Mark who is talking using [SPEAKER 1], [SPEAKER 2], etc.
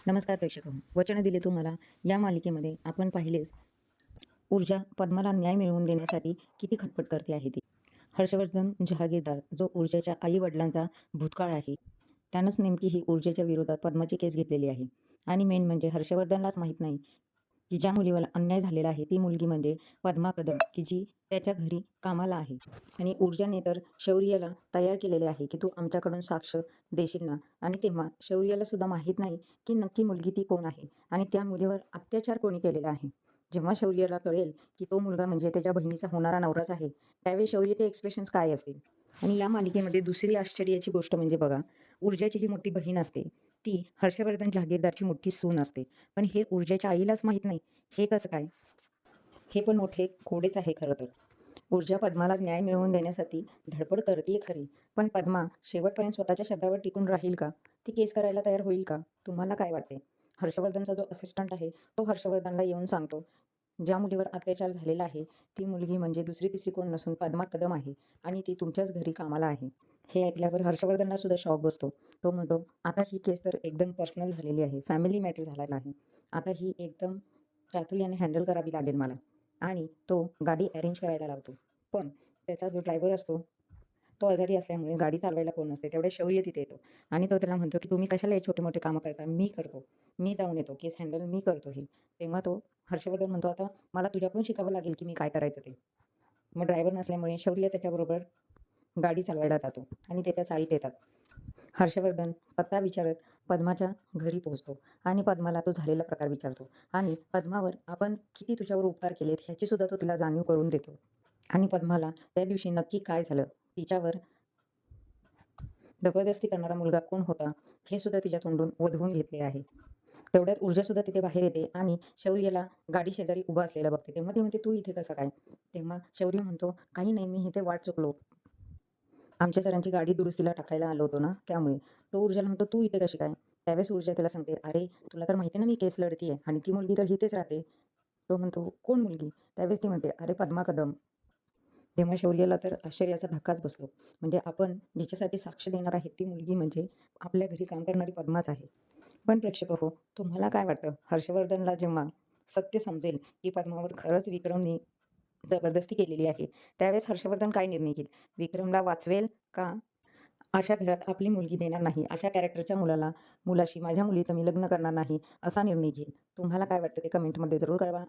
[SPEAKER 1] नमस्कार प्रेक्षक वचन दिले तुम्हाला या मालिकेमध्ये आपण पाहिलेच ऊर्जा पद्माला न्याय मिळवून देण्यासाठी किती खटपट करते आहे ती. हर्षवर्धन जहागीरदार जो ऊर्जेच्या आई वडिलांचा भूतकाळ आहे त्यानंच नेमकी ही ऊर्जेच्या विरोधात पद्माची केस घेतलेली आहे. आणि मेन म्हणजे हर्षवर्धनलाच माहीत नाही की ज्या मुलीवर अन्याय झालेला आहे ती मुलगी म्हणजे पद्मा कदम, की जी त्याच्या घरी कामाला आहे. आणि ऊर्जाने तर शौर्याला तयार केलेले आहे की तू आमच्याकडून साक्ष देशील ना. आणि तेव्हा शौर्याला सुद्धा माहीत नाही की नक्की मुलगी ती कोण आहे आणि त्या मुलीवर अत्याचार कोणी केलेला आहे. जेव्हा शौर्याला कळेल की तो मुलगा म्हणजे त्याच्या बहिणीचा होणारा नवराच आहे, त्यावेळी शौर्याचे एक्सप्रेशन्स काय असतील. आणि या मालिकेमध्ये दुसरी आश्चर्याची गोष्ट म्हणजे बघा, ऊर्जाची जी मोठी बहीण असते ती हर्षवर्धन जहागीरदारची मोठी सून असते. पण हे ऊर्जेच्या आईलाच माहीत नाही. हे कसं काय? हे पण मोठे कोडेच आहे खरं तर. ऊर्जा पद्माला न्याय मिळवून देण्यासाठी धडपड करते खरी, पण पद्मा शेवटपर्यंत स्वतःच्या शब्दावर टिकून राहील का? ती केस करायला तयार होईल का? तुम्हाला काय वाटते? हर्षवर्धनचा जो असिस्टंट आहे तो हर्षवर्धनला येऊन सांगतो ज्या मुलीवर अत्याचार झालेला आहे ती मुलगी म्हणजे दुसरी तिसरी कोण नसून पद्मा कदम आहे आणि ती तुमच्याच घरी कामाला आहे. हे ऐकल्यावर हर्षवर्धनला सुद्धा शॉक बसतो. तो म्हणतो आता ही केस तर एकदम पर्सनल झालेली आहे, फॅमिली मॅटर झालेला आहे. आता ही एकदम चातुर्याने हँडल करावी लागेल मला. आणि तो गाडी अरेंज करायला लावतो. पण त्याचा जो ड्रायव्हर असतो तो आजारी असल्यामुळे गाडी चालवायला कोण नसते. तेवढे शौर्य तिथे येतो आणि तो त्याला म्हणतो की तुम्ही कशाला हे छोटे मोठे कामं करता, मी करतो, मी जाऊन येतो, केस हँडल मी करतो हे. तेव्हा तो हर्षवर्धन म्हणतो आता मला तुझ्याकडून शिकावं लागेल की मी काय करायचं ते. मग ड्रायव्हर नसल्यामुळे शौर्य त्याच्याबरोबर गाडी चालवायला जातो आणि ते त्या चाळीत येतात. हर्षवर्धन पत्ता विचारत पद्माच्या घरी पोहोचतो आणि पद्माला तो झालेला प्रकार विचारतो आणि पद्मावर आपण किती तुझ्यावर उपकार केलेत ह्याची सुद्धा तो तिला जाणीव करून देतो. आणि पद्माला त्या दिवशी नक्की काय झालं, तिच्यावर जबरदस्ती करणारा मुलगा कोण होता हे सुद्धा तिच्या तोंडून वधवून घेतले आहे. तेवढ्यात ऊर्जा सुद्धा तिथे बाहेर येते आणि शौर्याला गाडी शेजारी उभा असलेला बघते. तेव्हा ती म्हणते तू इथे कसा काय? तेव्हा शौर्य म्हणतो काही नाही, मी इथे वाट चुकलो, आमच्या सरांची गाडी दुरुस्तीला टाकायला आलो होतो ना त्यामुळे. तो ऊर्जाला म्हणतो तू इथे कशी काय? त्यावेळेस ऊर्जा त्याला सांगते अरे तुला तर माहिती ना मी केस लढतीये आणि ती मुलगी तर इथेच राहते. तो म्हणतो कोण मुलगी? त्यावेळेस ती म्हणते अरे पद्मा कदम. तेव्हा शौर्याला तर आश्चर्याचा धक्काच बसलो. म्हणजे आपण जिच्यासाठी साक्ष देणार आहे ती मुलगी म्हणजे आपल्या घरी काम करणारी पद्माच आहे. पण प्रेक्षक हो, तुम्हाला काय वाटतं हर्षवर्धनला जेव्हा सत्य समजेल की पद्मावर खरंच विक्रमने जबरदस्ती केलेली आहे, त्यावेळेस हर्षवर्धन काय निर्णय घेईल? विक्रमला वाचवेल का अशा घरात आपली मुलगी देणार नाही, अशा कॅरेक्टरच्या मुलाशी माझ्या मुलीचं मी लग्न करणार नाही असा निर्णय घेईल? तुम्हाला काय वाटतं ते कमेंटमध्ये जरूर कळवा.